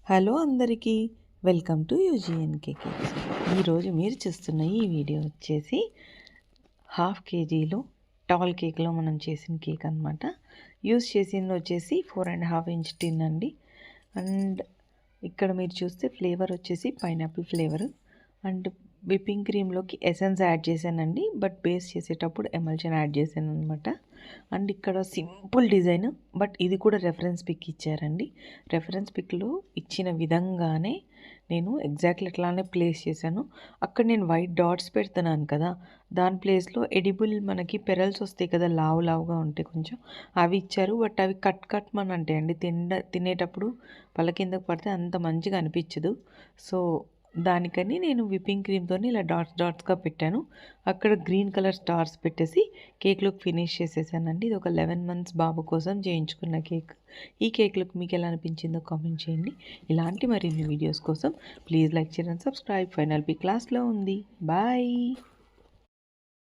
Hello అందరికీ, welcome to యూజీఎన్కే cakes. ఈరోజు మీరు చూస్తున్న ఈ వీడియో వచ్చేసి హాఫ్ కేజీలో టాల్ కేక్లో మనం చేసిన కేక్ అనమాట. యూస్ చేసింది వచ్చేసి 4.5 ఇంచ్ టిన్ అండి. అండ్ ఇక్కడ మీరు చూస్తే ఫ్లేవర్ వచ్చేసి పైనాపిల్ ఫ్లేవర్ అండ్ విప్పింగ్ క్రీమ్లోకి ఎసెన్స్ యాడ్ చేశానండి. బట్ బేస్ చేసేటప్పుడు ఎమల్షన్ యాడ్ చేశాను అనమాట. అండ్ ఇక్కడ సింపుల్ డిజైన్, బట్ ఇది కూడా రెఫరెన్స్ పిక్ ఇచ్చారండి. రెఫరెన్స్ పిక్లో ఇచ్చిన విధంగానే నేను ఎగ్జాక్ట్లీ అట్లానే ప్లేస్ చేశాను. అక్కడ నేను వైట్ డాట్స్ పెడుతున్నాను కదా, దాని ప్లేస్లో ఎడిబుల్ మనకి పెరల్స్ వస్తాయి కదా, లావుగా ఉంటాయి కొంచెం, అవి ఇచ్చారు. బట్ అవి కట్ మన అంటే అండి తినేటప్పుడు పళ్ళ కిందకు పడితే అంత మంచిగా అనిపించదు. సో దానికని నేను విప్పింగ్ క్రీమ్తో ఇలా డాట్స్గా పెట్టాను. అక్కడ గ్రీన్ కలర్ స్టార్స్ పెట్టేసి కేక్ లుక్ ఫినిష్ చేసేసానండి. ఇది ఒక 11 మంత్స్ బాబు కోసం చేయించుకున్న కేక్. ఈ కేక్ లుక్ మీకు ఎలా అనిపించిందో కామెంట్ చేయండి. ఇలాంటి మరిన్ని వీడియోస్ కోసం please like share and subscribe. Final pick క్లాస్లో ఉంది. బాయ్.